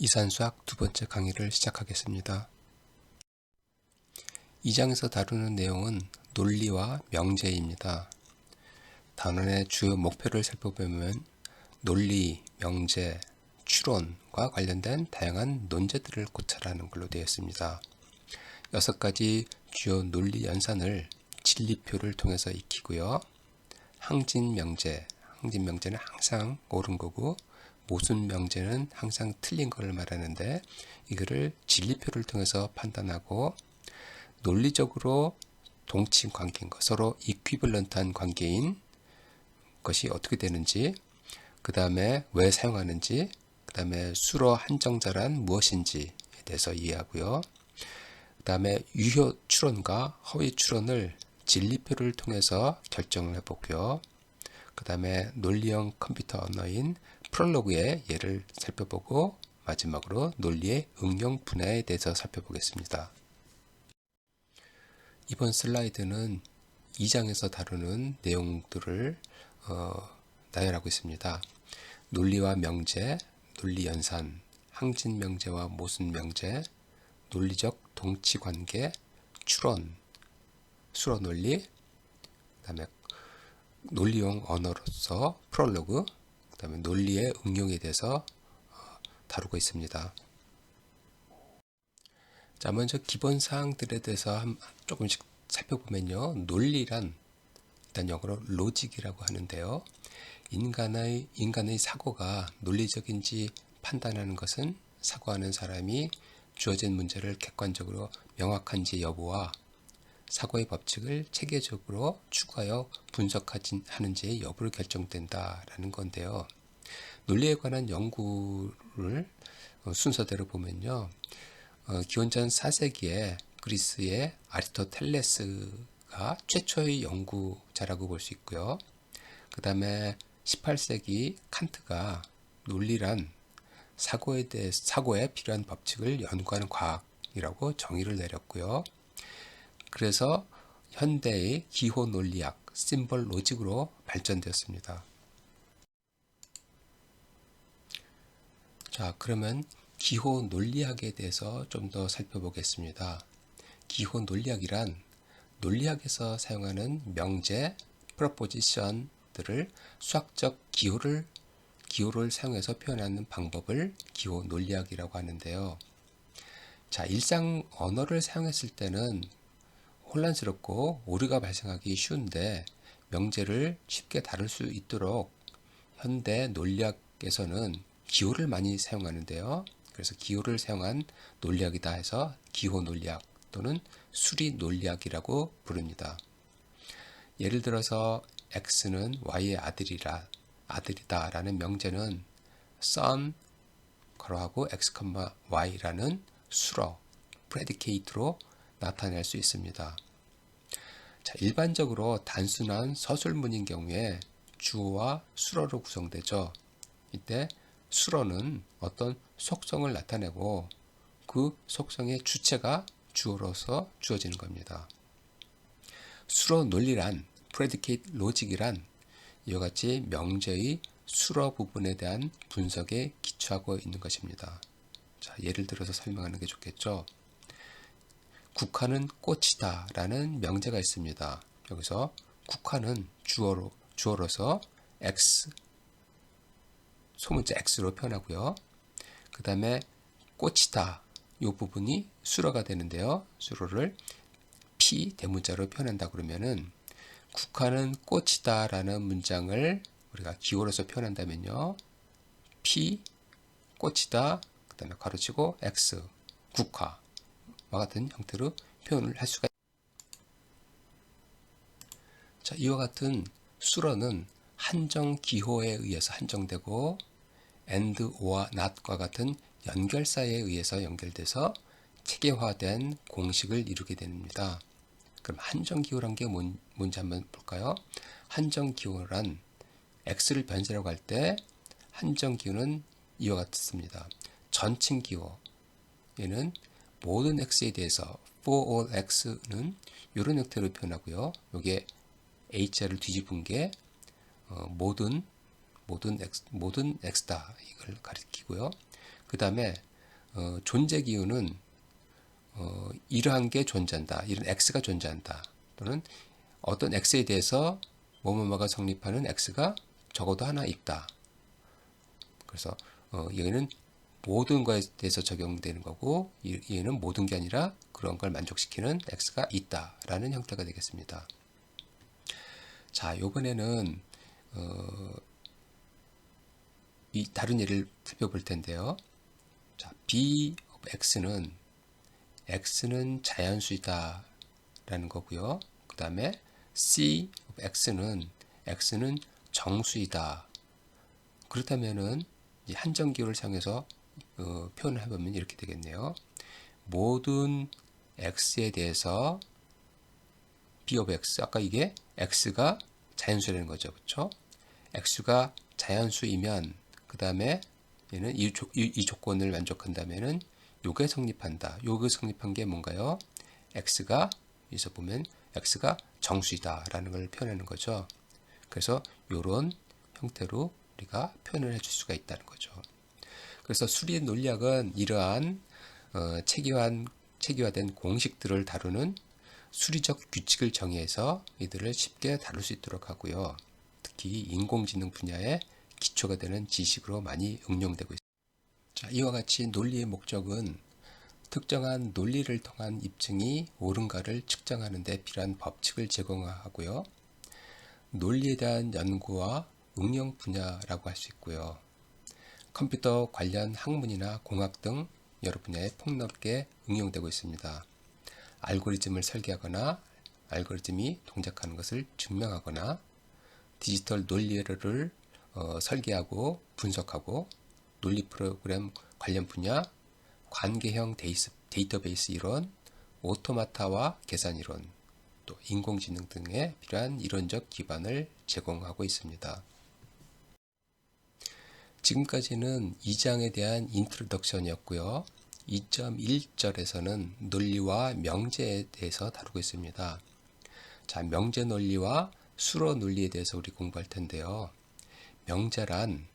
이산수학 두 번째 강의를 시작하겠습니다. 2장에서 다루는 내용은 논리와 명제입니다. 단원의 주요 목표를 살펴보면 논리, 명제, 추론과 관련된 다양한 논제들을 고찰하는 걸로 되어 있습니다. 6가지 주요 논리 연산을 진리표를 통해서 익히고요. 항진명제는 항상 옳은 거고 모순명제는 항상 틀린 것을 말하는데 이거를 진리표를 통해서 판단하고 논리적으로 동칭 관계인 것, 서로 이퀴벌런트한 관계인 것이 어떻게 되는지, 그 다음에 왜 사용하는지, 그 다음에 수로 한정자란 무엇인지에 대해서 이해하고요. 그 다음에 유효 추론과 허위 추론을 진리표를 통해서 결정을 해보고요. 그 다음에 논리형 컴퓨터 언어인 프롤로그의 예를 살펴보고 마지막으로 논리의 응용 분야에 대해서 살펴보겠습니다. 이번 슬라이드는 2장에서 다루는 내용들을 나열하고 있습니다. 논리와 명제, 논리 연산, 항진 명제와 모순 명제, 논리적 동치 관계, 추론, 수로 논리, 그 다음에 논리용 언어로서 프롤로그, 그 다음에 논리의 응용에 대해서 다루고 있습니다. 자, 먼저 기본 사항들에 대해서 조금씩 살펴보면요. 논리란 일단 영어로 로직이라고 하는데요. 인간의 사고가 논리적인지 판단하는 것은 사고하는 사람이 주어진 문제를 객관적으로 명확한지 여부와 사고의 법칙을 체계적으로 추구하여 분석하는지의 여부를 결정된다라는 건데요. 논리에 관한 연구를 순서대로 보면요. 기원전 4세기에 그리스의 아리스토텔레스가 최초의 연구자라고 볼 수 있고요. 그 다음에 18세기 칸트가 논리란 사고에 필요한 법칙을 연구하는 과학이라고 정의를 내렸고요. 그래서 현대의 기호 논리학, 심벌 로직으로 발전되었습니다. 자, 그러면 기호 논리학에 대해서 좀 더 살펴보겠습니다. 기호 논리학이란 논리학에서 사용하는 명제, 프로포지션들을 수학적 기호를 사용해서 표현하는 방법을 기호 논리학이라고 하는데요. 자, 일상 언어를 사용했을 때는 혼란스럽고 오류가 발생하기 쉬운데 명제를 쉽게 다룰 수 있도록 현대 논리학에서는 기호를 많이 사용하는데요. 그래서 기호를 사용한 논리학이다 해서 기호 논리학 또는 수리 논리학이라고 부릅니다. 예를 들어서 X는 Y의 아들이다라는 명제는 son 괄호하고 X, Y라는 수로 predicate로 나타낼 수 있습니다. 자, 일반적으로 단순한 서술문인 경우에 주어와 수어로 구성되죠. 이때 수어는 어떤 속성을 나타내고 그 속성의 주체가 주어로서 주어지는 겁니다. 수어 논리란 predicate logic이란 이와 같이 명제의 수어 부분에 대한 분석에 기초하고 있는 것입니다. 자, 예를 들어서 설명하는 게 좋겠죠. 국화는 꽃이다 라는 명제가 있습니다. 여기서 국화는 주어로서 X, 소문자 X로 표현하고요. 그 다음에 꽃이다 이 부분이 수로가 되는데요. 수로를 P 대문자로 표현한다 그러면은 국화는 꽃이다 라는 문장을 우리가 기호로서 표현한다면요. P 꽃이다 그 다음에 가로치고 X 국화 와 같은 형태로 표현을 할 수가 있습니다. 자, 이와 같은 수로는 한정 기호에 의해서 한정되고 and, or와 not과 같은 연결사에 의해서 연결돼서 체계화된 공식을 이루게 됩니다. 그럼 한정 기호란 게 뭔지 한번 볼까요? 한정 기호란 x를 변제라고 할 때 한정 기호는 이와 같습니다. 전칭 기호 얘는 모든 x에 대해서 for all x는 이런 형태로 표현하고요. 여기에 h자를 뒤집은 게 모든 x다 이걸 가리키고요. 그 다음에 존재 기호는 이러한 게 존재한다. 이런 X가 존재한다. 또는 어떤 X에 대해서 뭐뭐뭐가 성립하는 X가 적어도 하나 있다. 그래서 얘는 모든 거에 대해서 적용되는 거고 얘는 모든 게 아니라 그런 걸 만족시키는 X가 있다라는 형태가 되겠습니다. 자, 이번에는 이 다른 예를 살펴볼 텐데요. 자, B of X는 자연수이다 라는 거고요. 그 다음에 C of X는 정수이다. 그렇다면은 이 한정기호를 사용해서 표현을 해보면 이렇게 되겠네요. 모든 X에 대해서 B of X, 아까 이게 X가 자연수라는 거죠. 그렇죠? X가 자연수이면 그 다음에 얘는 이 조건을 만족한다면은 요게 성립한다. 요게 성립한 게 뭔가요? X가 여기서 보면 X가 정수이다 라는 걸 표현하는 거죠. 그래서 요런 형태로 우리가 표현을 해줄 수가 있다는 거죠. 그래서 수리의 논리학은 이러한 체계화된 공식들을 다루는 수리적 규칙을 정의해서 이들을 쉽게 다룰 수 있도록 하고요. 특히 인공지능 분야에 기초가 되는 지식으로 많이 응용되고 있습니다. 자, 이와 같이 논리의 목적은 특정한 논리를 통한 입증이 옳은가를 측정하는 데 필요한 법칙을 제공하고요. 논리에 대한 연구와 응용 분야라고 할 수 있고요. 컴퓨터 관련 학문이나 공학 등 여러 분야에 폭넓게 응용되고 있습니다. 알고리즘을 설계하거나 알고리즘이 동작하는 것을 증명하거나 디지털 논리를 설계하고 분석하고 논리 프로그램 관련 분야, 관계형 데이터베이스 이론, 오토마타와 계산 이론, 또 인공지능 등에 필요한 이론적 기반을 제공하고 있습니다. 지금까지는 2장에 대한 인트로덕션이었고요. 2.1절에서는 논리와 명제에 대해서 다루고 있습니다. 자, 명제 논리와 수로 논리에 대해서 우리 공부할 텐데요. 명제란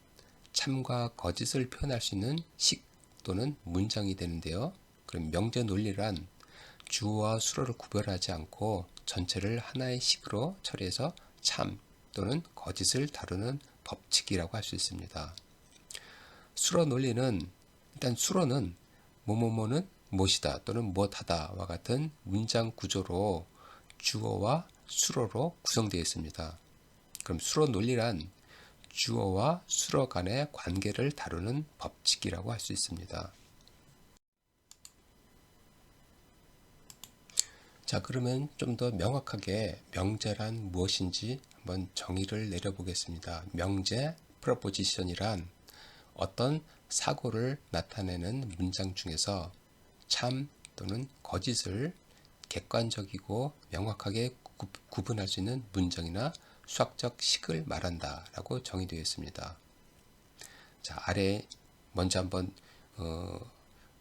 참과 거짓을 표현할 수 있는 식 또는 문장이 되는데요. 그럼 명제 논리란 주어와 수로를 구별하지 않고 전체를 하나의 식으로 처리해서 참 또는 거짓을 다루는 법칙이라고 할 수 있습니다. 수로 논리는 일단 수로는 뭐뭐뭐는 무엇이다 또는 무엇하다와 같은 문장 구조로 주어와 수로로 구성되어 있습니다. 그럼 수로 논리란 주어와 수로 간의 관계를 다루는 법칙이라고 할 수 있습니다. 자, 그러면 좀 더 명확하게 명제란 무엇인지 한번 정의를 내려보겠습니다. 명제, proposition이란 어떤 사고를 나타내는 문장 중에서 참 또는 거짓을 객관적이고 명확하게 구분할 수 있는 문장이나 수학적 식을 말한다 라고 정의되어 있습니다. 자, 아래 먼저 한번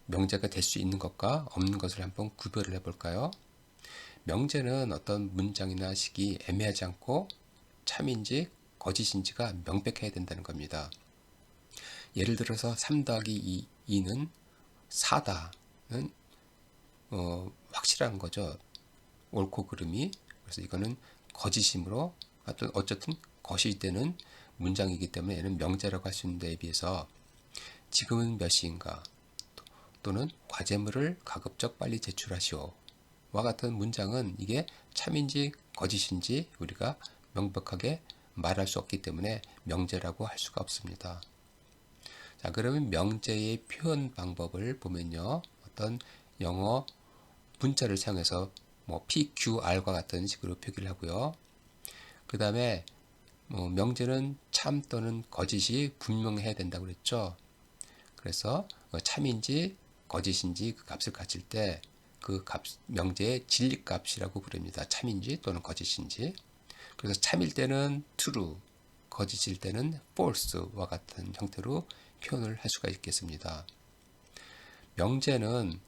명제가 될 수 있는 것과 없는 것을 한번 구별을 해볼까요? 명제는 어떤 문장이나 식이 애매하지 않고 참인지 거짓인지가 명백해야 된다는 겁니다. 예를 들어서 3 더하기 2는 4다는 확실한 거죠. 옳고 그름이. 그래서 이거는 거짓이므로 어쨌든 거짓되는 문장이기 때문에 얘는 명제라고 할 수 있는 데에 비해서 지금은 몇 시인가 또는 과제물을 가급적 빨리 제출하시오 와 같은 문장은 이게 참인지 거짓인지 우리가 명백하게 말할 수 없기 때문에 명제라고 할 수가 없습니다. 자, 그러면 명제의 표현 방법을 보면요. 어떤 영어 문자를 사용해서 뭐 PQR과 같은 식으로 표기를 하고요. 그 다음에 명제는 참 또는 거짓이 분명해야 된다고 그랬죠. 그래서 참인지 거짓인지 그 값을 가질 때 그 값, 명제의 진리값이라고 부릅니다. 참인지 또는 거짓인지. 그래서 참일 때는 true, 거짓일 때는 false와 같은 형태로 표현을 할 수가 있겠습니다. 명제는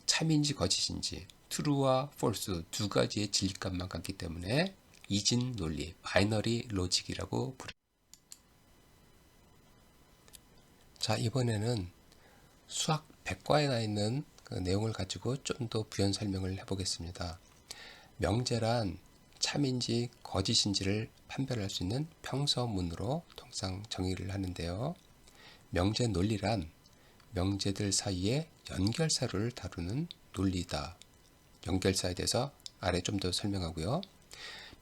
참인지 거짓인지 true와 false 두 가지의 진리값만 갖기 때문에 이진 논리, 바이너리 로직이라고 부릅니다. 자, 이번에는 수학 백과에 나 있는 그 내용을 가지고 좀 더 부연 설명을 해보겠습니다. 명제란 참인지 거짓인지를 판별할 수 있는 평서문으로 통상 정의를 하는데요. 명제 논리란 명제들 사이의 연결사를 다루는 논리다. 연결사에 대해서 아래 좀 더 설명하고요.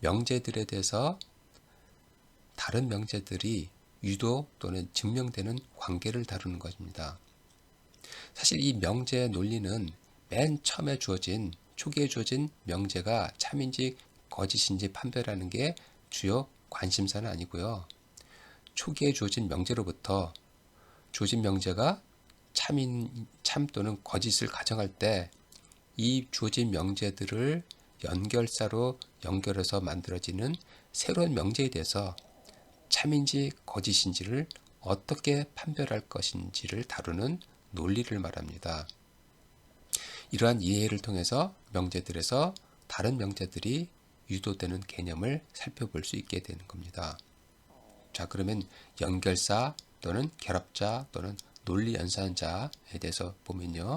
명제들에 대해서 다른 명제들이 유도 또는 증명되는 관계를 다루는 것입니다. 사실 이 명제 논리는 맨 처음에 주어진 초기에 주어진 명제가 참인지 거짓인지 판별하는 게 주요 관심사는 아니고요. 초기에 주어진 명제로부터 주어진 명제가 참 또는 거짓을 가정할 때 이 주어진 명제들을 연결사로 연결해서 만들어지는 새로운 명제에 대해서 참인지 거짓인지를 어떻게 판별할 것인지를 다루는 논리를 말합니다. 이러한 이해를 통해서 명제들에서 다른 명제들이 유도되는 개념을 살펴볼 수 있게 되는 겁니다. 자, 그러면 연결사 또는 결합자 또는 논리 연산자에 대해서 보면요.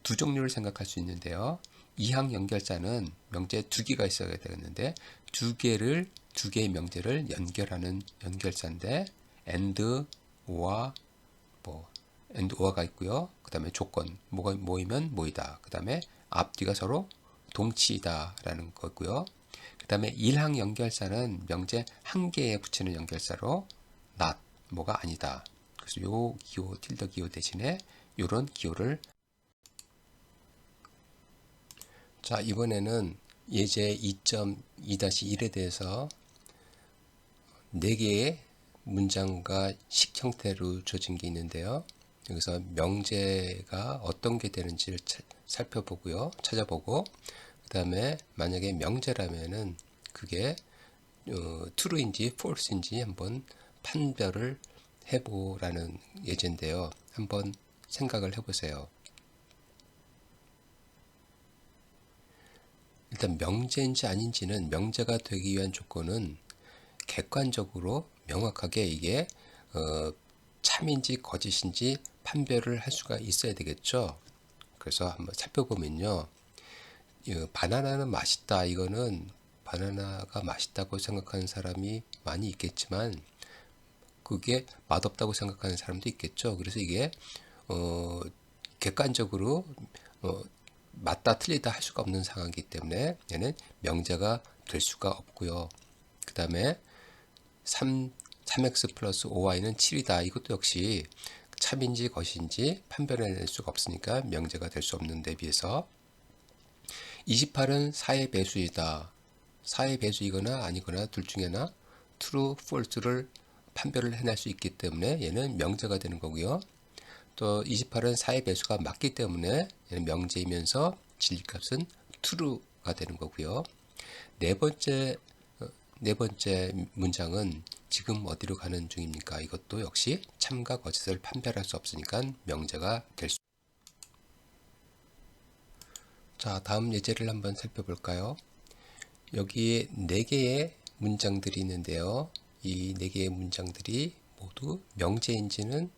두 종류를 생각할 수 있는데요. 이항 연결자는 명제 두 개가 있어야 되겠는데 두 개의 명제를 연결하는 연결자인데 and, or가 있고요. 그 다음에 조건, 뭐가 모이면 뭐이다. 그 다음에 앞뒤가 서로 동치이다 라는 거고요. 그 다음에 일항 연결사는 명제 한 개에 붙이는 연결사로 not, 뭐가 아니다. 그래서 요 기호, 틸더 기호 대신에 이런 기호를. 자, 이번에는 예제 2.2-1에 대해서 4개의 문장과 식 형태로 주어진 게 있는데요. 여기서 명제가 어떤 게 되는지를 살펴보고요. 찾아보고 그 다음에 만약에 명제라면은 그게 true인지 false인지 한번 판별을 해보라는 예제인데요. 한번 생각을 해보세요. 일단 명제인지 아닌지는 명제가 되기 위한 조건은 객관적으로 명확하게 이게 참인지 거짓인지 판별을 할 수가 있어야 되겠죠. 그래서 한번 살펴보면요. 바나나는 맛있다. 이거는 바나나가 맛있다고 생각하는 사람이 많이 있겠지만 그게 맛없다고 생각하는 사람도 있겠죠. 그래서 이게 객관적으로 맞다 틀리다 할 수가 없는 상황이기 때문에 얘는 명제가 될 수가 없고요. 그 다음에 3x 플러스 5y는 7이다. 이것도 역시 참인지 것인지 판별해낼 수가 없으니까 명제가 될 수 없는 데 비해서 28은 4의 배수이다. 4의 배수이거나 아니거나 둘 중에 하나 true, false를 판별을 해낼 수 있기 때문에 얘는 명제가 되는 거고요. 또 28은 4의 배수가 맞기 때문에 얘는 명제이면서 진리값은 true가 되는 거고요. 네 번째 문장은 지금 어디로 가는 중입니까? 이것도 역시 참과 거짓을 판별할 수 없으니까 명제가 될 수. 자, 다음 예제를 한번 살펴볼까요? 여기에 4개의 문장들이 있는데요. 이 4개의 문장들이 모두 명제인지는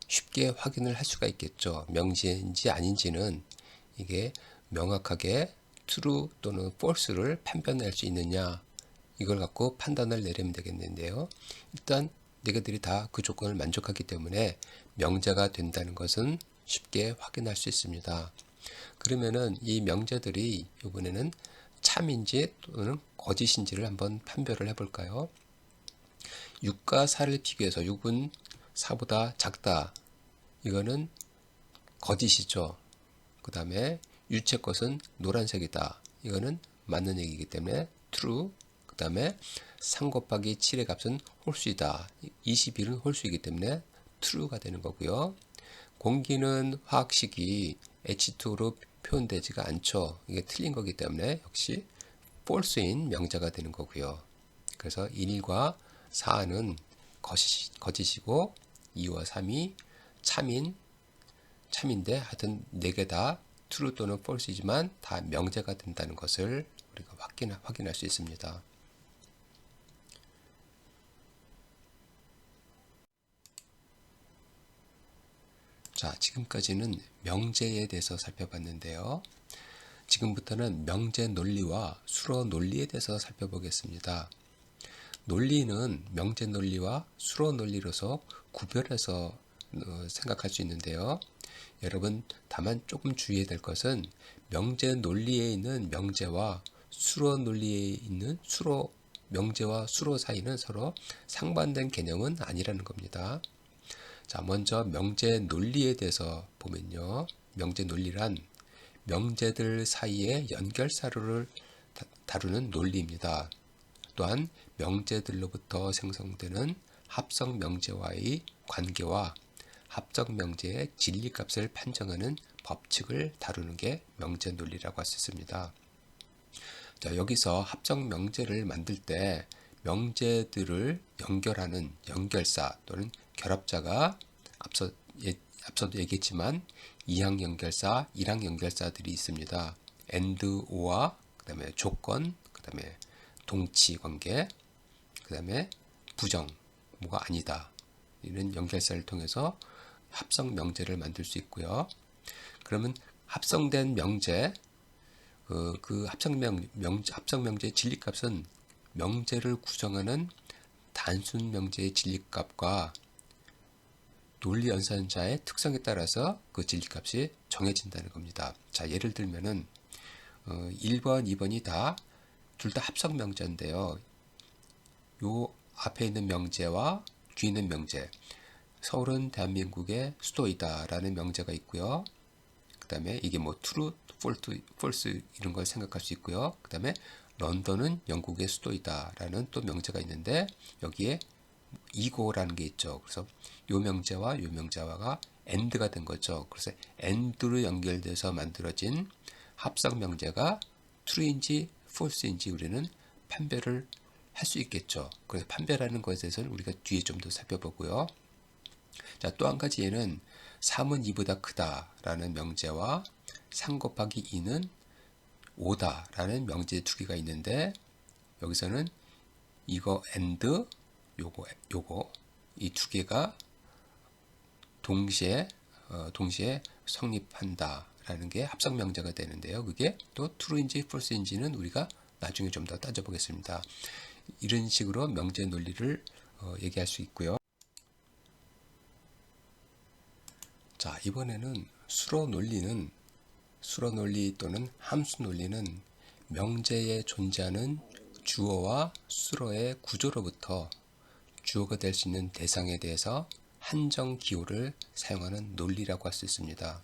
쉽게 확인을 할 수가 있겠죠. 명제인지 아닌지는 이게 명확하게 true 또는 false를 판별할 수 있느냐, 이걸 갖고 판단을 내리면 되겠는데요. 일단 4개들이 다 그 조건을 만족하기 때문에 명제가 된다는 것은 쉽게 확인할 수 있습니다. 그러면은 이 명제들이 이번에는 참인지 또는 거짓인지를 한번 판별을 해볼까요? 6과 4를 비교해서 6은 4보다 작다. 이거는 거짓이죠. 그 다음에 유체 것은 노란색이다. 이거는 맞는 얘기이기 때문에 true. 그 다음에 3 곱하기 7의 값은 홀수이다. 21은 홀수이기 때문에 true가 되는 거고요. 공기는 화학식이 H2로 표현되지가 않죠. 이게 틀린 거기 때문에 역시 false인 명제가 되는 거고요. 그래서 1과 4는 거짓이고 2와 3이 참인데 하여튼 4개 다 true 또는 false이지만 다 명제가 된다는 것을 우리가 확인할 수 있습니다. 자, 지금까지는 명제에 대해서 살펴봤는데요. 지금부터는 명제 논리와 수로 논리에 대해서 살펴보겠습니다. 논리는 명제 논리와 수로 논리로서 구별해서 생각할 수 있는데요. 여러분, 다만 조금 주의해야 될 것은 명제 논리에 있는 명제와 수로 논리에 있는 수로, 명제와 수로 사이는 서로 상반된 개념은 아니라는 겁니다. 자, 먼저 명제 논리에 대해서 보면요. 명제 논리란 명제들 사이의 연결사료를 다루는 논리입니다. 또한 명제들로부터 생성되는 합성 명제와의 관계와 합성 명제의 진리값을 판정하는 법칙을 다루는 게 명제 논리라고 할 수 있습니다. 자, 여기서 합성 명제를 만들 때 명제들을 연결하는 연결사 또는 결합자가 앞서도 얘기했지만 이항 연결사, 일항 연결사들이 있습니다. and, or와 그다음에 조건, 그다음에 동치 관계, 그다음에 부정, 뭐가 아니다. 이런 연결사를 통해서 합성 명제를 만들 수 있고요. 그러면 합성된 명제, 그 합성 명제의 진리값은 명제를 구성하는 단순 명제의 진리값과 논리 연산자의 특성에 따라서 그 진리값이 정해진다는 겁니다. 자, 예를 들면은 1번, 2번이 둘 다 합성 명제인데요. 요 앞에 있는 명제와 뒤에 있는 명제, 서울은 대한민국의 수도이다라는 명제가 있고요. 그 다음에 이게 뭐 true, false 이런 걸 생각할 수 있고요. 그 다음에 런던은 영국의 수도이다라는 또 명제가 있는데 여기에 이고라는 게 있죠. 그래서 요 명제와 요 명제가 and가 된 거죠. 그래서 and로 연결돼서 만들어진 합성 명제가 true인지 false인지 우리는 판별을 할 수 있겠죠. 그래서 판별하는 것에 대해서는 우리가 뒤에 좀 더 살펴보고요. 자, 또 한 가지 얘는 3은 2보다 크다라는 명제와 3 곱하기 2는 5다라는 명제 두 개가 있는데 여기서는 이거 and 요거 이 두 개가 동시에 성립한다라는 게 합성 명제가 되는데요. 그게 또 true인지 false인지는 우리가 나중에 좀 더 따져보겠습니다. 이런 식으로 명제 논리를 얘기할 수 있고요. 자, 이번에는 수로 논리 또는 함수 논리는 명제에 존재하는 주어와 수로의 구조로부터 주어가 될 수 있는 대상에 대해서 한정 기호를 사용하는 논리라고 할 수 있습니다.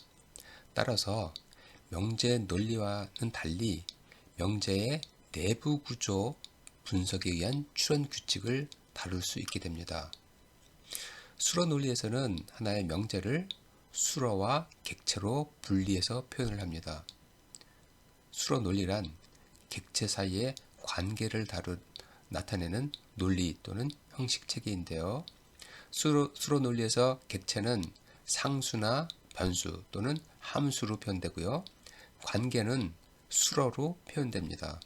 따라서 명제 논리와는 달리 명제의 내부 구조 분석에 의한 추론 규칙을 다룰 수 있게 됩니다. 수로 논리에서는 하나의 명제를 수로와 객체로 분리해서 표현을 합니다. 수로 논리란 객체 사이의 관계를 나타내는 논리 또는 형식 체계인데요. 수로 논리에서 객체는 상수나 변수 또는 함수로 표현되고요. 관계는 수로로 표현됩니다.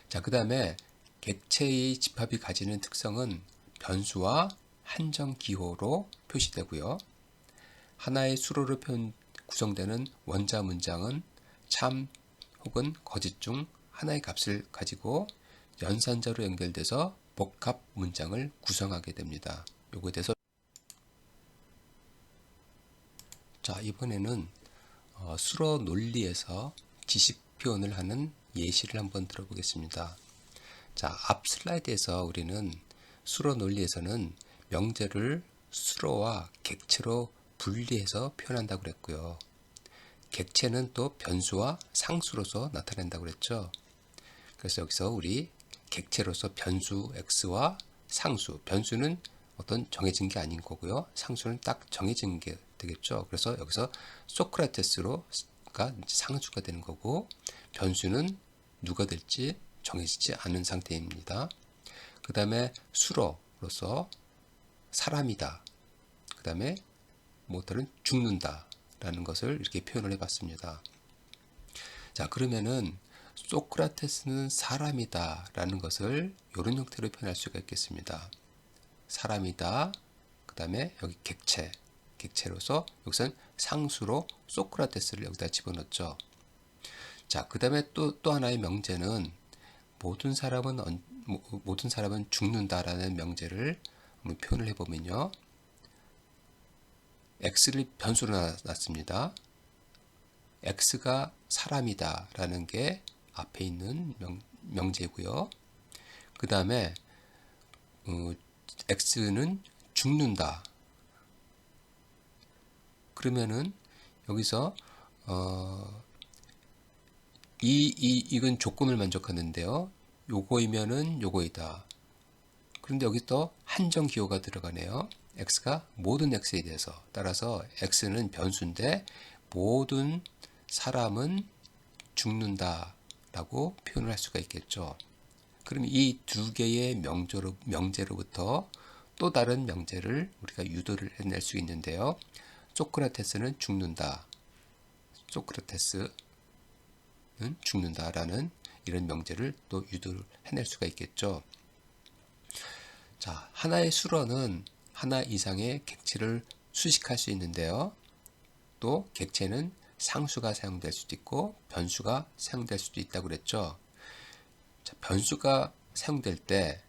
자, 그 다음에 객체의 집합이 가지는 특성은 변수와 한정 기호로 표시되고요. 하나의 수로로 구성되는 원자 문장은 참 혹은 거짓 중 하나의 값을 가지고 연산자로 연결돼서 복합 문장을 구성하게 됩니다. 요거에 대해서 자, 이번에는 수로 논리에서 지식 표현을 하는 예시를 한번 들어보겠습니다. 자, 앞 슬라이드에서 우리는 수로 논리에서는 명제를 수로와 객체로 분리해서 표현한다고 그랬고요. 객체는 또 변수와 상수로서 나타낸다고 그랬죠. 그래서 여기서 우리 객체로서 변수 x와 상수, 변수는 어떤 정해진 게 아닌 거고요. 상수는 딱 정해진 게 되겠죠. 그래서 여기서 소크라테스가 상수가 되는 거고 변수는 누가 될지 정해지지 않은 상태입니다. 그 다음에 수로로서 사람이다. 그 다음에 뭐들은 죽는다 라는 것을 이렇게 표현을 해봤습니다. 자, 그러면은 소크라테스는 사람이다 라는 것을 이런 형태로 표현할 수가 있겠습니다. 사람이다. 그 다음에 여기 객체 객체로서 여기서는 상수로 소크라테스를 여기다 집어넣었죠. 자, 그 다음에 또 하나의 명제는 모든 사람은 죽는다라는 명제를 한번 표현을 해보면요. x를 변수로 놨습니다. x가 사람이다 라는 게 앞에 있는 명제고요. 그 다음에 x는 죽는다. 그러면은 여기서 이건 조건을 만족하는데요. 요거이면은 요거이다. 그런데 여기 또 한정 기호가 들어가네요. x가 모든 x에 대해서. 따라서 x는 변수인데 모든 사람은 죽는다 라고 표현을 할 수가 있겠죠. 그럼 이 두 개의 명제로부터 또 다른 명제를 우리가 유도를 해낼 수 있는데요. 소크라테스는 죽는다. 소크라테스는 죽는다라는 이런 명제를 또 유도를 해낼 수가 있겠죠. 자, 하나의 수로는 하나 이상의 객체를 수식할 수 있는데요. 또 객체는 상수가 사용될 수도 있고 변수가 사용될 수도 있다고 그랬죠. 자, 변수가 사용될 때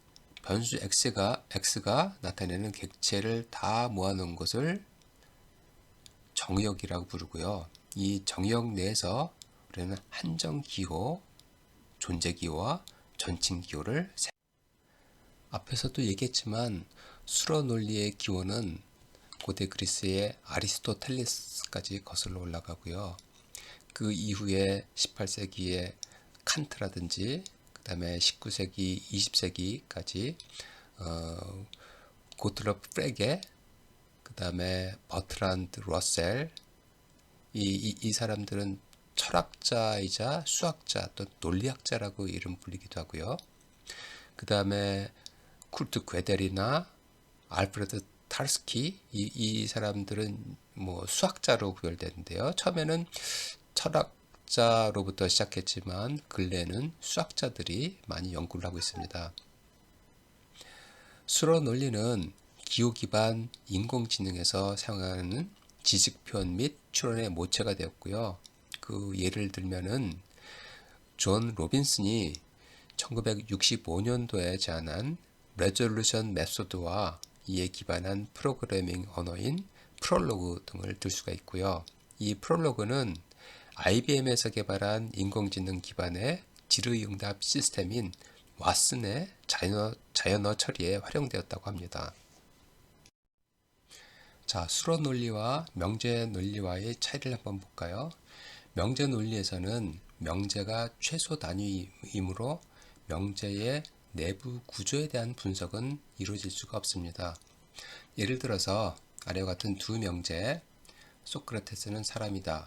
변수 x가 나타내는 객체를 다 모아놓은 것을 정의역이라고 부르고요. 이 정의역 내에서 우리는 한정기호, 존재기호와 전칭기호를 앞에서도 얘기했지만 수로 논리의 기원은 고대 그리스의 아리스토텔레스까지 거슬러 올라가고요. 그 이후에 18세기의 칸트라든지 그 다음에 19세기, 20세기까지 고트롭 프레게, 그 다음에 버트란드 러셀, 이 사람들은 철학자이자 수학자 또 논리학자라고 이름 불리기도 하고요. 그 다음에 쿨트 괴델이나 알프레드 탈스키 이 사람들은 뭐 수학자로 구별되는데요. 처음에는 철학자로부터 시작했지만 근래는 수학자들이 많이 연구를 하고 있습니다. 수로 논리는 기호 기반 인공지능에서 사용하는 지식 표현 및 추론의 모체가 되었고요. 그 예를 들면은 존 로빈슨이 1965년도에 제안한 레졸루션 메소드와 이에 기반한 프로그래밍 언어인 프롤로그 등을 들 수가 있고요. 이 프롤로그는 IBM에서 개발한 인공지능 기반의 질의응답 시스템인 왓슨의 자연어 처리에 활용되었다고 합니다. 자, 수로 논리와 명제 논리와의 차이를 한번 볼까요? 명제 논리에서는 명제가 최소 단위이므로 명제의 내부 구조에 대한 분석은 이루어질 수가 없습니다. 예를 들어서 아래와 같은 두 명제, 소크라테스는 사람이다.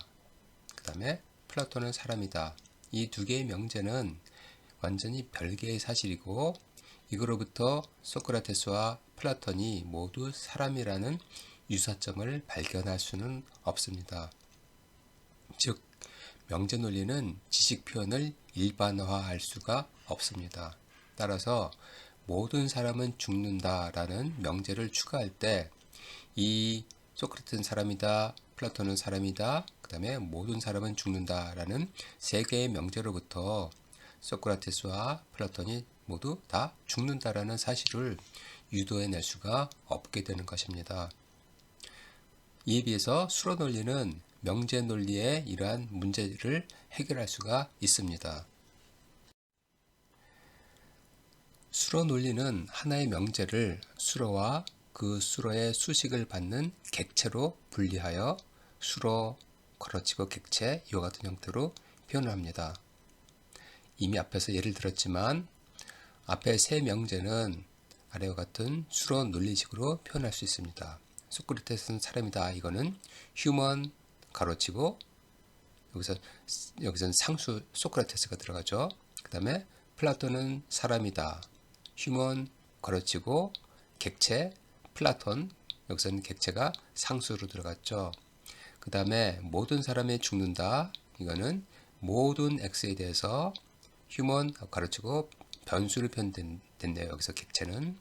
그 다음에 플라톤은 사람이다. 이 두 개의 명제는 완전히 별개의 사실이고 이거로부터 소크라테스와 플라톤이 모두 사람이라는 유사점을 발견할 수는 없습니다. 즉, 명제 논리는 지식 표현을 일반화할 수가 없습니다. 따라서 모든 사람은 죽는다라는 명제를 추가할 때 이 소크라테스는 사람이다, 플라톤은 사람이다, 그 다음에 모든 사람은 죽는다라는 세 개의 명제로부터 소크라테스와 플라톤이 모두 다 죽는다라는 사실을 유도해낼 수가 없게 되는 것입니다. 이에 비해서 수로 논리는 명제 논리의 이러한 문제를 해결할 수가 있습니다. 수로 논리는 하나의 명제를 수로와 그 수로의 수식을 받는 객체로 분리하여 수로, 걸어치고 객체 이와 같은 형태로 표현을 합니다. 이미 앞에서 예를 들었지만 앞에 세 명제는 아래와 같은 수로 논리식으로 표현할 수 있습니다. 소크라테스는 사람이다. 이거는 휴먼 가로치고 여기서는 상수 소크라테스가 들어가죠. 그 다음에 플라톤은 사람이다. 휴먼 가로치고 객체 플라톤, 여기서는 객체가 상수로 들어갔죠. 그 다음에 모든 사람이 죽는다. 이거는 모든 x에 대해서 휴먼 가로치고 변수로 표현됐네요. 여기서 객체는.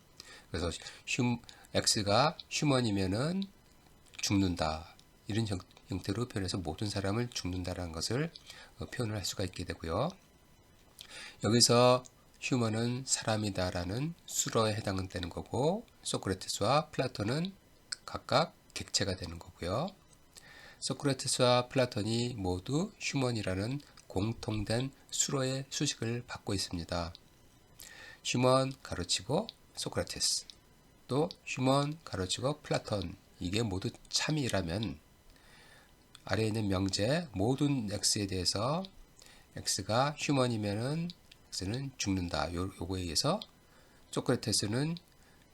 그래서 x가 휴먼이면은 죽는다. 이런 형태로 표현해서 모든 사람을 죽는다라는 것을 표현을 할 수가 있게 되고요. 여기서 휴먼은 사람이다라는 수로에 해당되는 거고, 소크라테스와 플라톤은 각각 객체가 되는 거고요. 소크라테스와 플라톤이 모두 휴먼이라는 공통된 수로의 수식을 받고 있습니다. 휴먼 가로치고 소크라테스, 또 휴먼 가로치고 플라톤, 이게 모두 참이라면 아래에 있는 명제 모든 x에 대해서 x가 휴먼이면은 x는 죽는다. 요거에 의해서 소크라테스는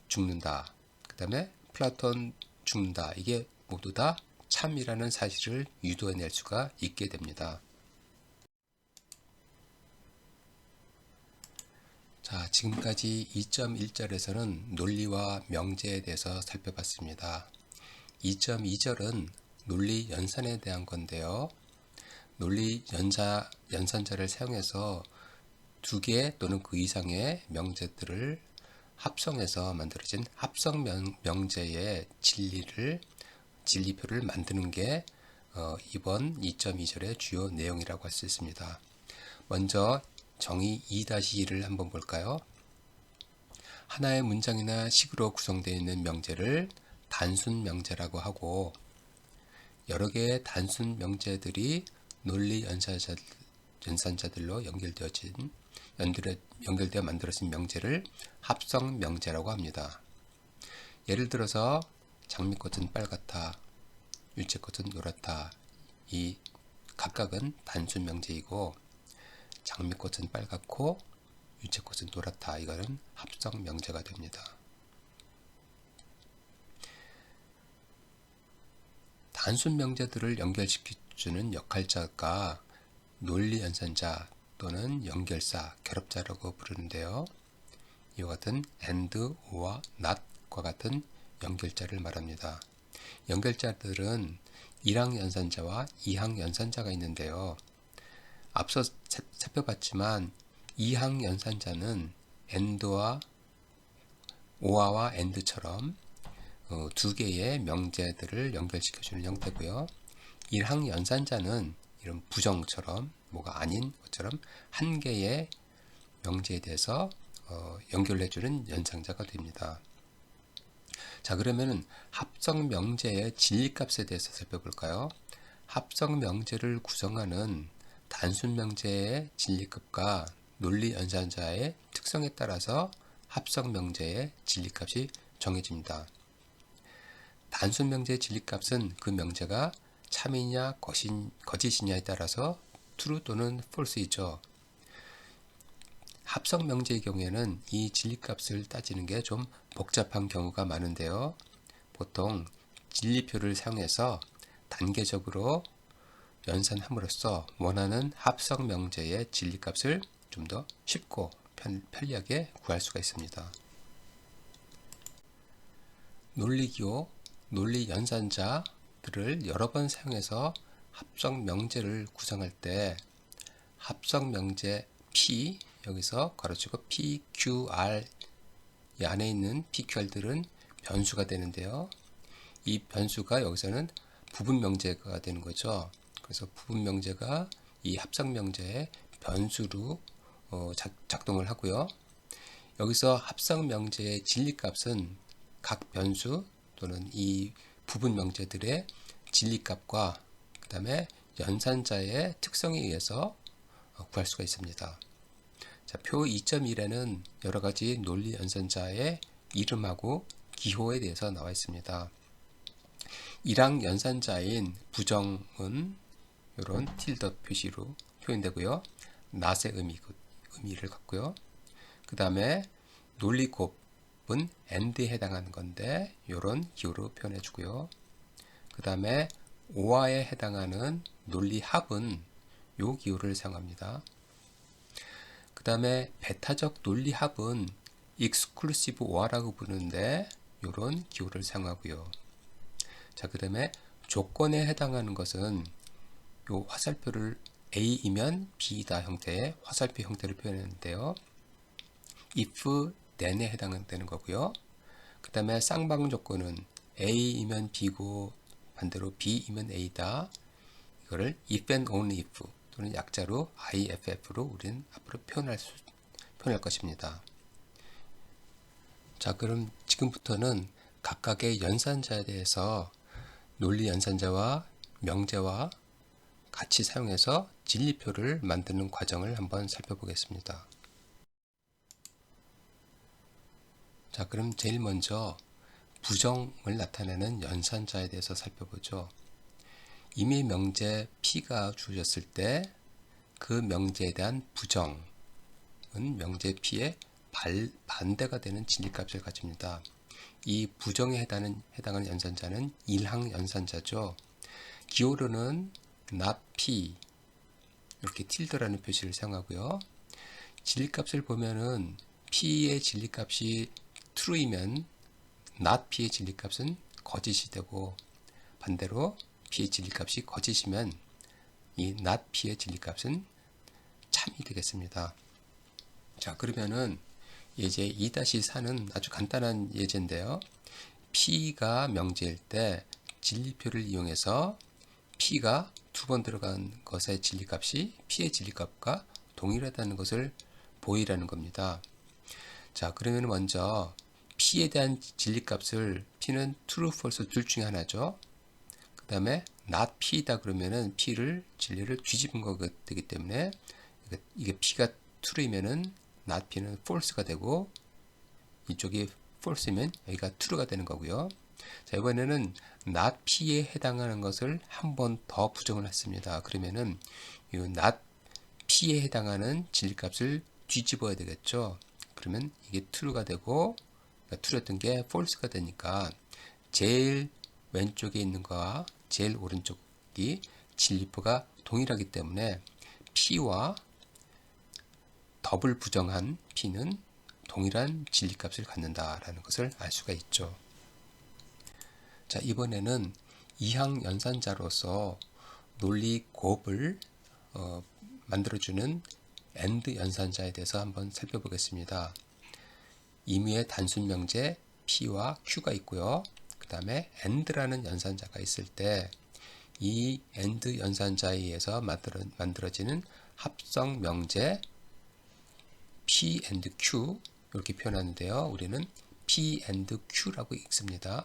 죽는다. 그 다음에 플라톤 죽는다. 이게 모두 다 참이라는 사실을 유도해낼 수가 있게 됩니다. 자, 지금까지 2.1절에서는 논리와 명제에 대해서 살펴봤습니다. 2.2절은 논리 연산에 대한 건데요. 논리 연산자를 사용해서 두 개 또는 그 이상의 명제들을 합성해서 만들어진 합성 명제의 진리표를 만드는 게 이번 2.2절의 주요 내용이라고 할 수 있습니다. 먼저 정의 2-2를 한번 볼까요? 하나의 문장이나 식으로 구성되어 있는 명제를 단순 명제라고 하고, 여러 개의 단순 명제들이 논리 연산자들로 연결되어 만들어진 명제를 합성 명제라고 합니다. 예를 들어서 장미꽃은 빨갛다, 유채꽃은 노랗다. 이 각각은 단순 명제이고, 장미꽃은 빨갛고 유채꽃은 노랗다. 이거는 합성 명제가 됩니다. 단순 명제들을 연결시켜주는 역할자가 논리 연산자 또는 연결사, 결합자라고 부르는데요. 이와 같은 and, or와 not과 같은 연결자를 말합니다. 연결자들은 1항 연산자와 2항 연산자가 있는데요. 앞서 살펴봤지만 2항 연산자는 and와 or와 and처럼 두 개의 명제들을 연결시켜주는 형태고요. 1항 연산자는 이런 부정처럼 뭐가 아닌 것처럼 한 개의 명제에 대해서 연결해주는 연상자가 됩니다. 자, 그러면은 합성 명제의 진리값에 대해서 살펴볼까요? 합성 명제를 구성하는 단순 명제의 진리값과 논리 연산자의 특성에 따라서 합성 명제의 진리값이 정해집니다. 단순 명제의 진리값은 그 명제가 참이냐 거짓이냐에 따라서 true 또는 false이죠. 합성 명제의 경우에는 이 진리값을 따지는 게 좀 복잡한 경우가 많은데요. 보통 진리표를 사용해서 단계적으로 연산함으로써 원하는 합성 명제의 진리값을 좀 더 쉽고 편리하게 구할 수가 있습니다. 논리기호, 논리 연산자들을 여러 번 사용해서 합성 명제를 구성할 때 합성 명제 P, 여기서 가로치고 PQR, 이 안에 있는 PQR들은 변수가 되는데요. 이 변수가 여기서는 부분 명제가 되는 거죠. 그래서 부분 명제가 이 합성 명제의 변수로 작동을 하고요. 여기서 합성 명제의 진리값은 각 변수 또는 이 부분 명제들의 진리값과 그 다음에 연산자의 특성에 의해서 구할 수가 있습니다. 자, 표 2.1에는 여러 가지 논리 연산자의 이름하고 기호에 대해서 나와 있습니다. 1항 연산자인 부정은 이런 틸더 표시로 표현되고요. not의 의미를 갖고요. 그 다음에 논리 곱은 and에 해당하는 건데 이런 기호로 표현해 주고요. 그 다음에 or에 해당하는 논리 합은 요 기호를 사용합니다. 그 다음에 배타적 논리 합은 exclusive or라고 부르는데 이런 기호를 사용하고요. 자, 그 다음에 조건에 해당하는 것은 요 화살표를 A이면 B다 형태의 화살표 형태를 표현했는데요. if then에 해당되는 거고요. 그 다음에 쌍방 조건은 A이면 B고 반대로 B이면 A다. 이거를 if and only if 또는 약자로 IFF로 우리는 앞으로 표현할 것입니다. 자, 그럼 지금부터는 각각의 연산자에 대해서 논리 연산자와 명제와 같이 사용해서 진리표를 만드는 과정을 한번 살펴보겠습니다. 자, 그럼 제일 먼저 부정을 나타내는 연산자에 대해서 살펴보죠. 이미 명제 P가 주어졌을 때 그 명제에 대한 부정은 명제 P의 반대가 되는 진리값을 가집니다. 이 부정에 해당하는 연산자는 일항 연산자죠. 기호로는 not P 이렇게 tilde라는 표시를 사용하고요. 진리값을 보면은 P의 진리값이 true이면 not P의 진리값은 거짓이 되고 반대로 P의 진리값이 거짓이면 이 not P의 진리값은 참이 되겠습니다. 자, 그러면은 예제 2-4는 아주 간단한 예제인데요. P가 명제일 때 진리표를 이용해서 P가 두 번 들어간 것의 진리값이 P의 진리값과 동일하다는 것을 보이라는 겁니다. 자, 그러면 먼저 P에 대한 진리값을 P는 true, false 둘 중에 하나죠. 그 다음에 not P다 그러면은 P를 진리를 뒤집은 거가 되기 때문에 이게 P가 true이면은 not P는 false가 되고 이쪽이 false이면 여기가 true가 되는 거고요. 자, 이번에는 not P에 해당하는 것을 한 번 더 부정을 했습니다. 그러면은 이 not P에 해당하는 진리값을 뒤집어야 되겠죠. 그러면 이게 true가 되고 true였던 게 false가 되니까 제일 왼쪽에 있는 거와 제일 오른쪽이 진리표가 동일하기 때문에 P와 더블 부정한 P는 동일한 진리값을 갖는다라는 것을 알 수가 있죠. 자, 이번에는 이항 연산자로서 논리 곱을 만들어주는 AND 연산자에 대해서 한번 살펴보겠습니다. 임의의 단순 명제 P와 Q가 있고요. 그 다음에 AND라는 연산자가 있을 때 이 AND 연산자에 의해서 만들어지는 합성 명제 P and Q 이렇게 표현하는데요. 우리는 P and Q라고 읽습니다.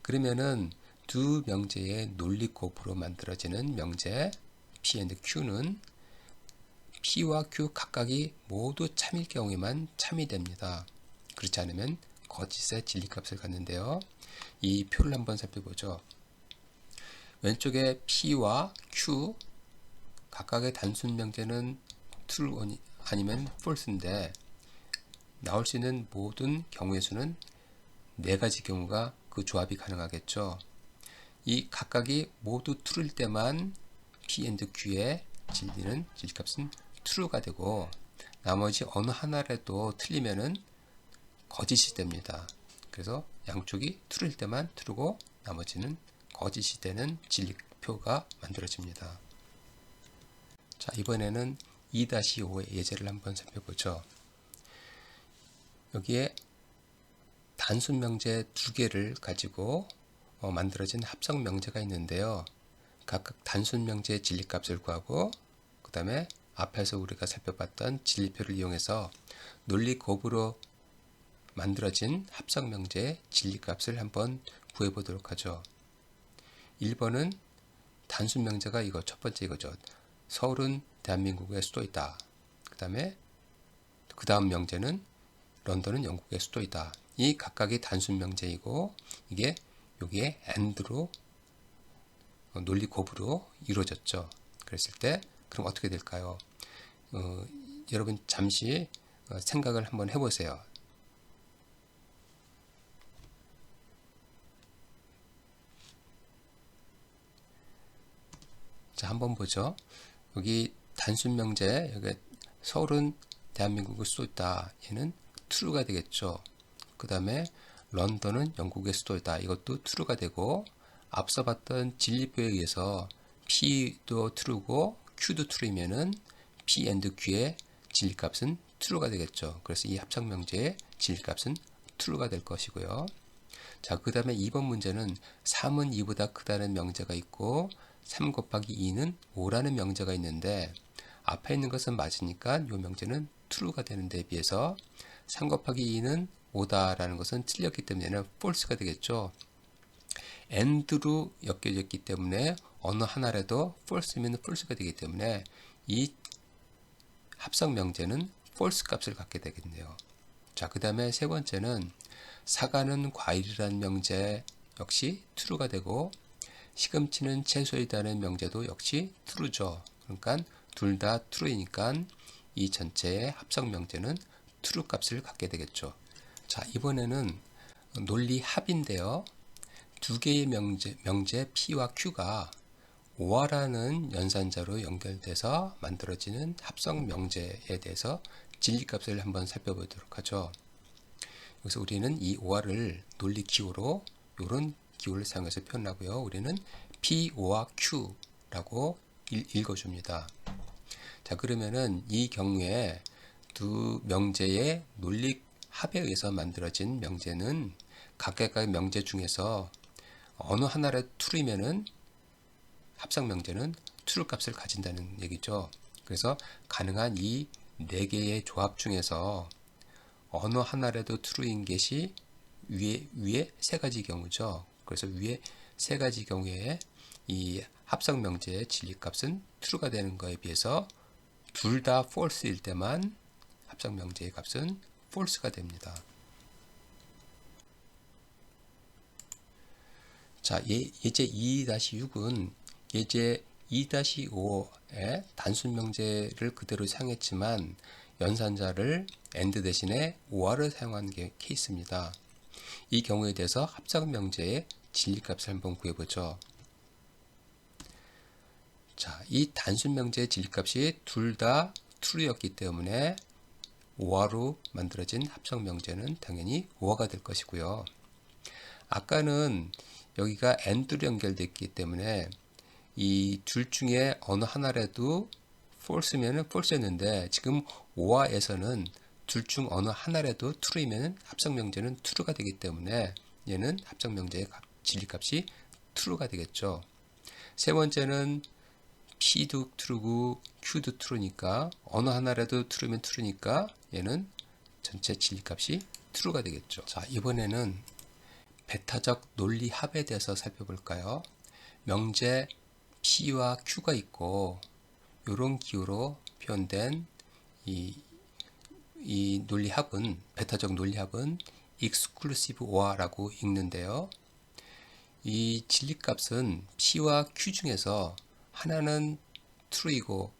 그러면은 두 명제의 논리 곱으로 만들어지는 명제 P and Q는 P와 Q 각각이 모두 참일 경우에만 참이 됩니다. 그렇지 않으면 거짓의 진리값을 갖는데요. 이 표를 한번 살펴보죠. 왼쪽에 P와 Q 각각의 단순 명제는 true 아니면 false인데 나올 수 있는 모든 경우의 수는 4가지 경우가 그 조합이 가능하겠죠. 이 각각이 모두 true일 때만 P and Q의 진리값은 true가 되고 나머지 어느 하나라도 틀리면은 거짓이 됩니다. 그래서 양쪽이 true일 때만 true고 나머지는 거짓이 되는 진리표가 만들어집니다. 자, 이번에는 2-5의 예제를 한번 살펴보죠. 여기에 단순 명제 2개를 가지고 만들어진 합성 명제가 있는데요. 각각 단순 명제의 진리값을 구하고 그 다음에 앞에서 우리가 살펴봤던 진리표를 이용해서 논리 곱으로 만들어진 합성 명제의 진리값을 한번 구해보도록 하죠. 1번은 단순 명제가 이거 첫 번째 이거죠. 서울은 대한민국의 수도이다. 그 다음 명제는 런던은 영국의 수도이다. 이 각각이 단순 명제이고 이게 여기에 and로 논리 곱으로 이루어졌죠. 그랬을 때 그럼 어떻게 될까요? 여러분 잠시 생각을 한번 해보세요. 자, 한번 보죠. 여기 단순 명제, 여기 서울은 대한민국의 수도이다. 얘는 true가 되겠죠. 그 다음에 런던은 영국의 수도이다. 이것도 true가 되고 앞서 봤던 진리표에 의해서 P도 true고 Q도 true이면은 P and Q의 진리값은 true가 되겠죠. 그래서 이 합성 명제의 진리값은 true가 될 것이고요. 자, 그 다음에 2번 문제는 3은 2보다 크다는 명제가 있고 3 곱하기 2는 5라는 명제가 있는데 앞에 있는 것은 맞으니까 이 명제는 true가 되는 데 비해서 3 곱하기 2는 5다라는 것은 틀렸기 때문에 false가 되겠죠. and로 엮여져 있기 때문에 어느 하나라도 false면 false가 되기 때문에 이 합성 명제는 false 값을 갖게 되겠네요. 자, 그 다음에 세 번째는 사과는 과일이라는 명제 역시 true가 되고 시금치는 채소이다는 명제도 역시 true죠. 그러니까 둘 다 true이니까 이 전체의 합성 명제는 true 값을 갖게 되겠죠. 자, 이번에는 논리 합인데요. 두 개의 명제 P와 Q가 오화라는 연산자로 연결돼서 만들어지는 합성 명제에 대해서 진리값을 한번 살펴보도록 하죠. 여기서 우리는 이 오화를 논리 기호로 이런 기호를 사용해서 표현하고요. 우리는 P5와 Q라고 읽어줍니다. 자, 그러면은 이 경우에 두 명제의 논리 합에 의해서 만들어진 명제는 각각의 명제 중에서 어느 하나를 true이면은 합성 명제는 true 값을 가진다는 얘기죠. 그래서 가능한 이 네 개의 조합 중에서 어느 하나라도 true인 것이 위에 세 가지 경우죠. 그래서 위에 세 가지 경우에 이 합성 명제의 진리값은 true가 되는 것에 비해서 둘 다 false일 때만 합성 명제의 값은 false가 됩니다. 자, 예제 2-6은 예제 2-5의 단순 명제를 그대로 사용했지만 연산자를 and 대신에 or를 사용한 게 케이스입니다. 이 경우에 대해서 합성 명제의 진리값을 한번 구해보죠. 자, 이 단순 명제의 진리값이 둘 다 true였기 때문에 or로 만들어진 합성 명제는 당연히 or가 될 것이고요. 아까는 여기가 and로 연결됐기 때문에 이 둘 중에 어느 하나라도 false면은 false였는데 지금 오화에서는 둘 중 어느 하나라도 true이면 합성 명제는 true가 되기 때문에 얘는 합성 명제의 진리값이 true가 되겠죠. 세 번째는 P도 true고 Q도 true니까 어느 하나라도 true면 true니까 얘는 전체 진리값이 true가 되겠죠. 자, 이번에는 베타적 논리 합에 대해서 살펴볼까요? 명제 P와 Q가 있고 이런 기호로 표현된 이 논리합은 베타적 논리합은 exclusive or라고 읽는데요. 이 진리값은 P와 Q 중에서 하나는 true이고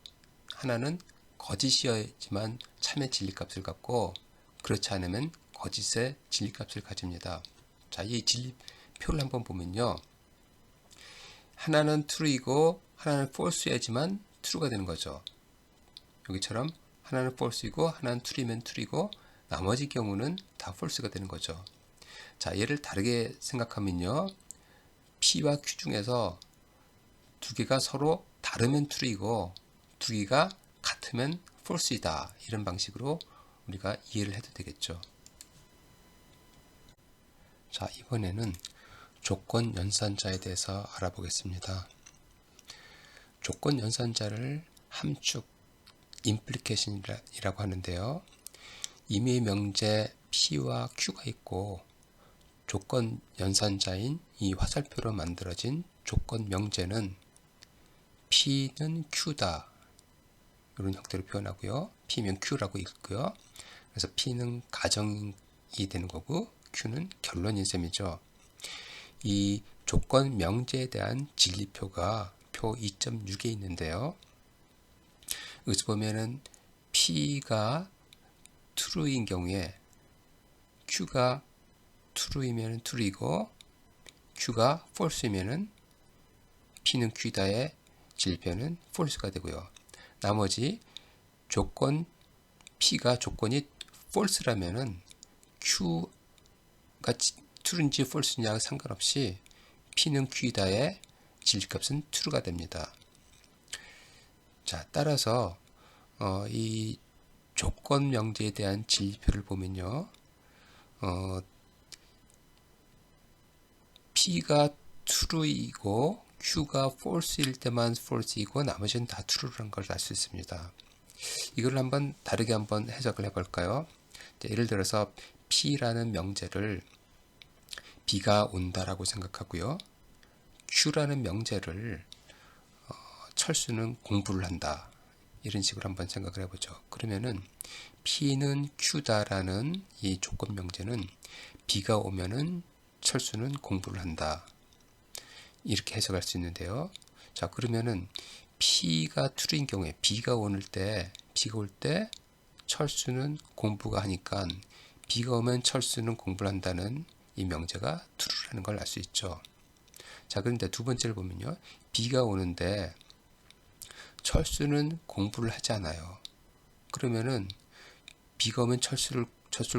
하나는 거짓이었지만 참의 진리값을 갖고 그렇지 않으면 거짓의 진리값을 가집니다. 자, 이 진리표를 한번 보면요. 하나는 true이고 하나는 false이지만 true가 되는 거죠. 여기처럼 하나는 false이고 하나는 true면 true이고 나머지 경우는 다 false가 되는 거죠. 자, 얘를 다르게 생각하면요. P와 Q 중에서 두 개가 서로 다르면 true이고 두 개가 같으면 false이다. 이런 방식으로 우리가 이해를 해도 되겠죠. 자, 이번에는 조건 연산자에 대해서 알아보겠습니다. 조건 연산자를 함축 implication이라고 하는데요. 임의 명제 P와 Q가 있고 조건 연산자인 이 화살표로 만들어진 조건 명제는 P는 Q다. 이런 형태로 표현하고요. P면 Q라고 읽고요. 그래서 P는 가정이 되는 거고 Q는 결론인 셈이죠. 이 조건 명제에 대한 진리표가 표 2.6에 있는데요. 여기서 보면은 P가 true인 경우에 Q가 true이면 true이고 Q가 false이면은 P는 Q다의 진리표는 false가 되고요. 나머지 조건 P가 조건이 false라면은 Q가 true인지 false인지 상관없이 P는 Q다의 진리값은 true가 됩니다. 자, 따라서 이 조건 명제에 대한 진리표를 보면요. P가 true이고 Q가 false일 때만 false이고 나머지는 다 true라는 걸 알 수 있습니다. 이걸 한번 다르게 한번 해석을 해볼까요? 예를 들어서 P라는 명제를 비가 온다라고 생각하고요. Q라는 명제를 철수는 공부를 한다. 이런 식으로 한번 생각을 해보죠. 그러면은 P는 Q다라는 이 조건 명제는 비가 오면은 철수는 공부를 한다. 이렇게 해석할 수 있는데요. 자, 그러면은 P가 true인 경우에 비가 올 때 철수는 공부가 하니까 비가 오면 철수는 공부를 한다는 이 명제가 true라는 걸 알 수 있죠. 자, 그런데 두 번째를 보면요. 비가 오는데 철수는 공부를 하지 않아요. 그러면은 비가 오면 철수를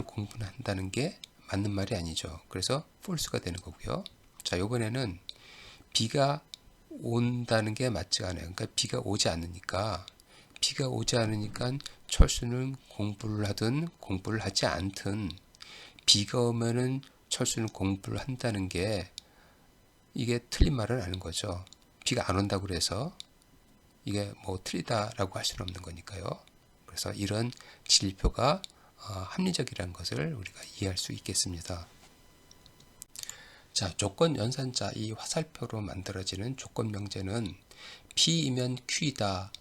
공부를 한다는 게 맞는 말이 아니죠. 그래서 false가 되는 거고요. 자, 이번에는 비가 온다는 게 맞지가 않아요. 그러니까 비가 오지 않으니까 철수는 공부를 하든 공부를 하지 않든 비가 오면은 철수는 공부를 한다는 게 이게 틀린 말은 아닌 거죠. 비가 안 온다고 그래서 이게 뭐 틀리다라고 할 수는 없는 거니까요. 그래서 이런 진리표가 합리적이라는 것을 우리가 이해할 수 있겠습니다. 자, 조건 연산자 이 화살표로 만들어지는 조건 명제는 P이면 Q이다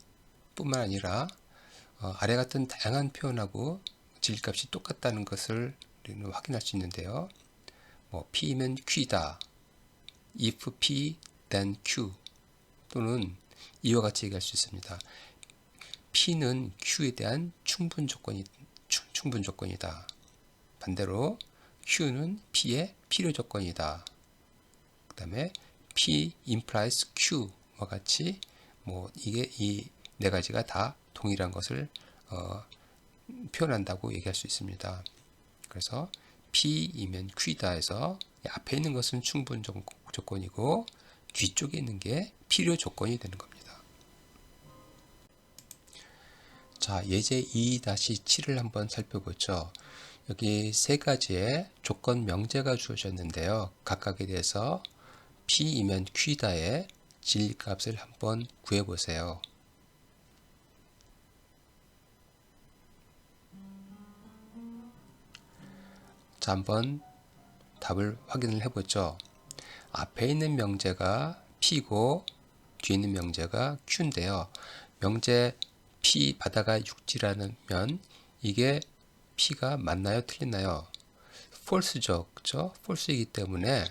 뿐만 아니라 아래 같은 다양한 표현하고 진리값이 똑같다는 것을 우리는 확인할 수 있는데요. 뭐 P이면 Q이다, if P then Q 또는 이와 같이 얘기할 수 있습니다. P는 Q에 대한 충분 조건이다. 반대로 Q는 P의 필요 조건이다. 그 다음에 P implies Q와 같이 뭐 이게 이 네 가지가 다 동일한 것을 표현한다고 얘기할 수 있습니다. 그래서 P이면 Q이다 해서 앞에 있는 것은 충분 조건이고 뒤쪽에 있는 게 필요 조건이 되는 겁니다. 자, 예제 2-7을 한번 살펴보죠. 여기 세 가지의 조건 명제가 주어졌는데요. 각각에 대해서 P이면 Q다의 진리값을 한번 구해보세요. 자, 한번 답을 확인을 해보죠. 앞에 있는 명제가 P고 뒤에 있는 명제가 Q인데요. 명제 P 바다가 육지라면 이게 P가 맞나요? 틀리나요? false죠. 그렇죠? false이기 때문에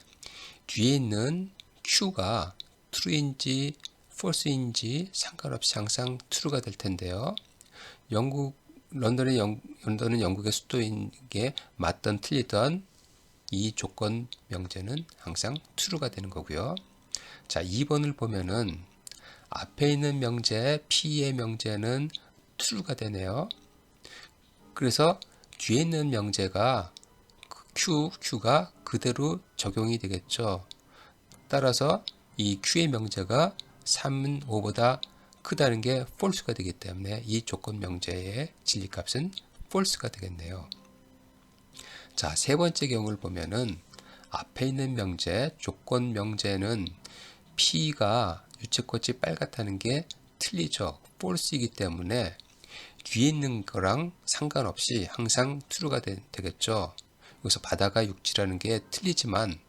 뒤에 있는 Q가 true인지 false인지 상관없이 항상 true가 될 텐데요. 런던은 영국의 수도인 게 맞던 틀리던 이 조건 명제는 항상 true가 되는 거고요. 자, 2번을 보면은 앞에 있는 명제 P의 명제는 true가 되네요. 그래서 뒤에 있는 명제가 Q가 그대로 적용이 되겠죠. 따라서 이 Q의 명제가 3은 5보다 크다는 게 false가 되기 때문에 이 조건 명제의 진리값은 false가 되겠네요. 자, 세 번째 경우를 보면은 앞에 있는 명제, 조건 명제는 P가 유채꽃이 빨갛다는 게 틀리죠. false이기 때문에 뒤에 있는 거랑 상관없이 항상 true가 되겠죠. 여기서 바다가 육지라는 게 틀리지만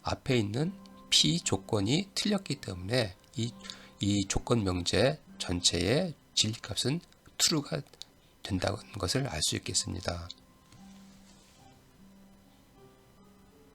앞에 있는 P 조건이 틀렸기 때문에 이 조건 명제 전체의 진리값은 true가 된다는 것을 알 수 있겠습니다.